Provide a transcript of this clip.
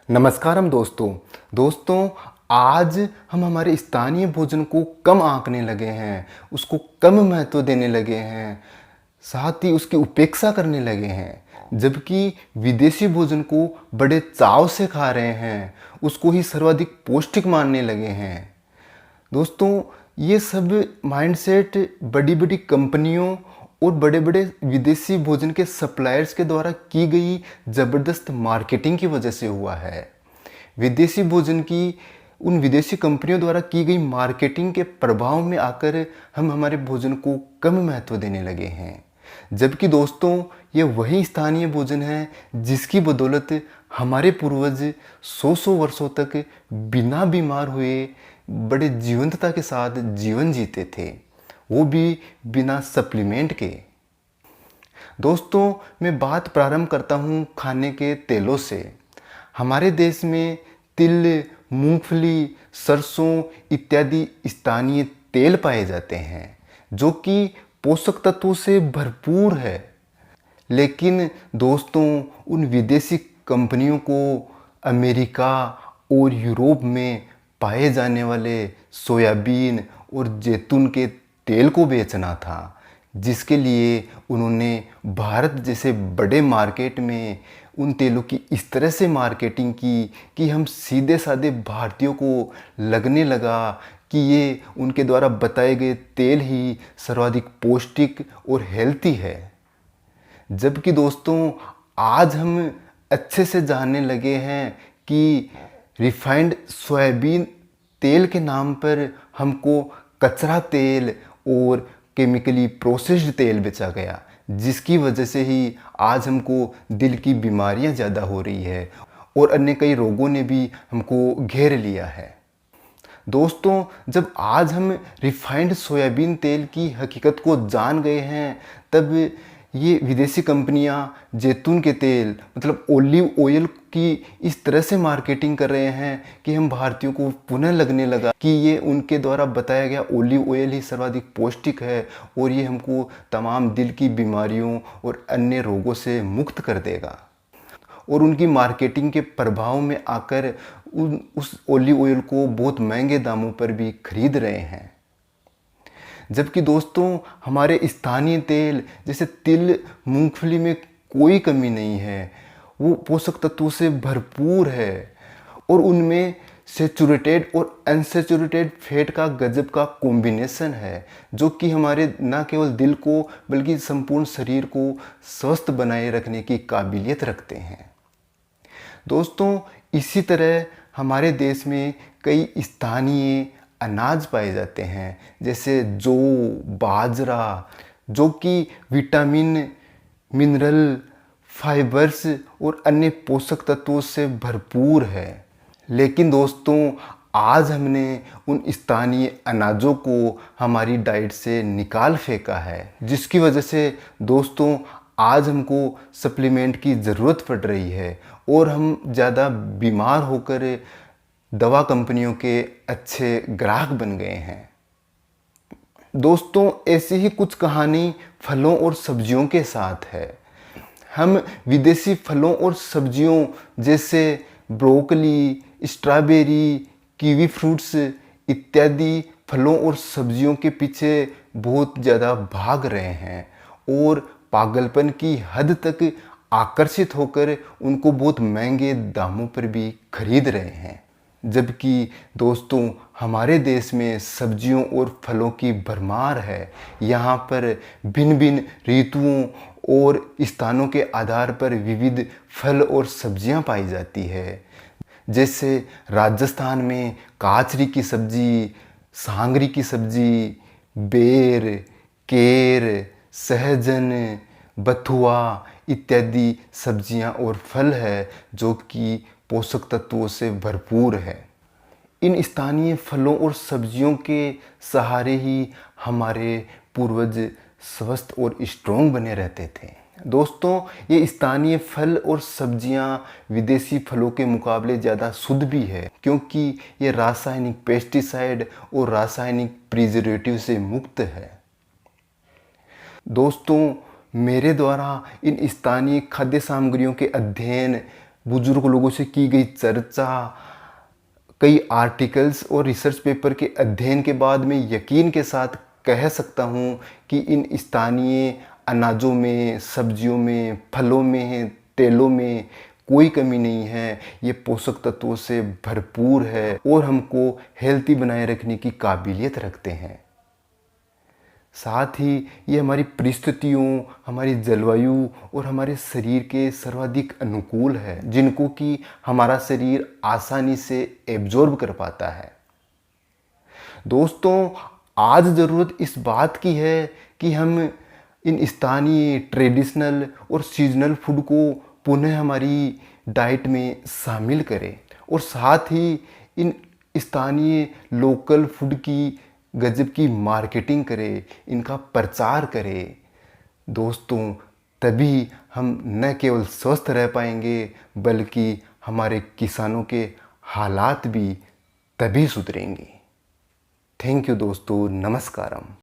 नमस्कारम दोस्तों आज हम हमारे स्थानीय भोजन को कम आंकने लगे हैं, उसको कम महत्व देने लगे हैं, साथ ही उसकी उपेक्षा करने लगे हैं, जबकि विदेशी भोजन को बड़े चाव से खा रहे हैं, उसको ही सर्वाधिक पौष्टिक मानने लगे हैं। दोस्तों, ये सब माइंडसेट बड़ी बड़ी कंपनियों और बड़े बड़े विदेशी भोजन के सप्लायर्स के द्वारा की गई ज़बरदस्त मार्केटिंग की वजह से हुआ है। विदेशी भोजन की उन विदेशी कंपनियों द्वारा की गई मार्केटिंग के प्रभाव में आकर हम हमारे भोजन को कम महत्व देने लगे हैं, जबकि दोस्तों ये वही स्थानीय भोजन है जिसकी बदौलत हमारे पूर्वज 100 वर्षों तक बिना बीमार हुए बड़े जीवंतता के साथ जीवन जीते थे, वो भी बिना सप्लीमेंट के। दोस्तों, मैं बात प्रारंभ करता हूँ खाने के तेलों से। हमारे देश में तिल, मूंगफली, सरसों इत्यादि स्थानीय तेल पाए जाते हैं जो कि पोषक तत्वों से भरपूर है। लेकिन दोस्तों, उन विदेशी कंपनियों को अमेरिका और यूरोप में पाए जाने वाले सोयाबीन और जैतून के तेल को बेचना था, जिसके लिए उन्होंने भारत जैसे बड़े मार्केट में उन तेलों की इस तरह से मार्केटिंग की कि हम सीधे साधे भारतीयों को लगने लगा कि ये उनके द्वारा बताए गए तेल ही सर्वाधिक पौष्टिक और हेल्थी है। जबकि दोस्तों, आज हम अच्छे से जानने लगे हैं कि रिफाइंड सोयाबीन तेल के नाम पर हमको कचरा तेल और केमिकली प्रोसेस्ड तेल बेचा गया, जिसकी वजह से ही आज हमको दिल की बीमारियां ज़्यादा हो रही है और अन्य कई रोगों ने भी हमको घेर लिया है। दोस्तों, जब आज हम रिफाइंड सोयाबीन तेल की हकीकत को जान गए हैं, तब ये विदेशी कंपनियां जैतून के तेल मतलब ओलिव ऑयल की इस तरह से मार्केटिंग कर रहे हैं कि हम भारतीयों को पुनः लगने लगा कि ये उनके द्वारा बताया गया ओलिव ऑयल ही सर्वाधिक पौष्टिक है और ये हमको तमाम दिल की बीमारियों और अन्य रोगों से मुक्त कर देगा। और उनकी मार्केटिंग के प्रभाव में आकर उस ओलिव ऑयल को बहुत महंगे दामों पर भी खरीद रहे हैं। जबकि दोस्तों, हमारे स्थानीय तेल जैसे तिल, मूंगफली में कोई कमी नहीं है, वो पोषक तत्वों से भरपूर है और उनमें सैचुरेटेड और अनसैचुरेटेड फैट का गजब का कॉम्बिनेशन है, जो कि हमारे न केवल दिल को बल्कि संपूर्ण शरीर को स्वस्थ बनाए रखने की काबिलियत रखते हैं। दोस्तों, इसी तरह हमारे देश में कई स्थानीय अनाज पाए जाते हैं जैसे जौ, बाजरा, जो कि विटामिन, मिनरल, फाइबर्स और अन्य पोषक तत्वों से भरपूर है। लेकिन दोस्तों, आज हमने उन स्थानीय अनाजों को हमारी डाइट से निकाल फेंका है, जिसकी वजह से दोस्तों आज हमको सप्लीमेंट की ज़रूरत पड़ रही है और हम ज़्यादा बीमार होकर दवा कंपनियों के अच्छे ग्राहक बन गए हैं। दोस्तों, ऐसी ही कुछ कहानी फलों और सब्जियों के साथ है। हम विदेशी फलों और सब्जियों जैसे ब्रोकली, स्ट्रॉबेरी, कीवी फ्रूट्स इत्यादि फलों और सब्जियों के पीछे बहुत ज़्यादा भाग रहे हैं और पागलपन की हद तक आकर्षित होकर उनको बहुत महंगे दामों पर भी खरीद रहे हैं। जबकि दोस्तों, हमारे देश में सब्जियों और फलों की भरमार है। यहाँ पर भिन्न भिन्न ऋतुओं और स्थानों के आधार पर विविध फल और सब्जियाँ पाई जाती है। जैसे राजस्थान में काचरी की सब्जी, सांगरी की सब्जी, बेर, केर, सहजन, बथुआ इत्यादि सब्जियां और फल है जो कि पोषक तत्वों से भरपूर है। इन स्थानीय फलों और सब्जियों के सहारे ही हमारे पूर्वज स्वस्थ और स्ट्रॉन्ग बने रहते थे। दोस्तों, ये स्थानीय फल और सब्जियां विदेशी फलों के मुकाबले ज़्यादा शुद्ध भी है, क्योंकि ये रासायनिक पेस्टिसाइड और रासायनिक प्रिजर्वेटिव से मुक्त है। दोस्तों, मेरे द्वारा इन स्थानीय खाद्य सामग्रियों के अध्ययन बुजुर्ग लोगों से की गई चर्चा, कई आर्टिकल्स और रिसर्च पेपर के अध्ययन के बाद मैं यकीन के साथ कह सकता हूँ कि इन स्थानीय अनाजों में, सब्जियों में, फलों में, तेलों में कोई कमी नहीं है। ये पोषक तत्वों से भरपूर है और हमको हेल्थी बनाए रखने की काबिलियत रखते हैं। साथ ही ये हमारी परिस्थितियों, हमारी जलवायु और हमारे शरीर के सर्वाधिक अनुकूल है, जिनको कि हमारा शरीर आसानी से एब्जॉर्ब कर पाता है। दोस्तों, आज ज़रूरत इस बात की है कि हम इन स्थानीय, ट्रेडिशनल और सीजनल फूड को पुनः हमारी डाइट में शामिल करें और साथ ही इन स्थानीय लोकल फूड की गजब की मार्केटिंग करें, इनका प्रचार करें। दोस्तों, तभी हम न केवल स्वस्थ रह पाएंगे बल्कि हमारे किसानों के हालात भी तभी सुधरेंगे। थैंक यू दोस्तों, नमस्कारम।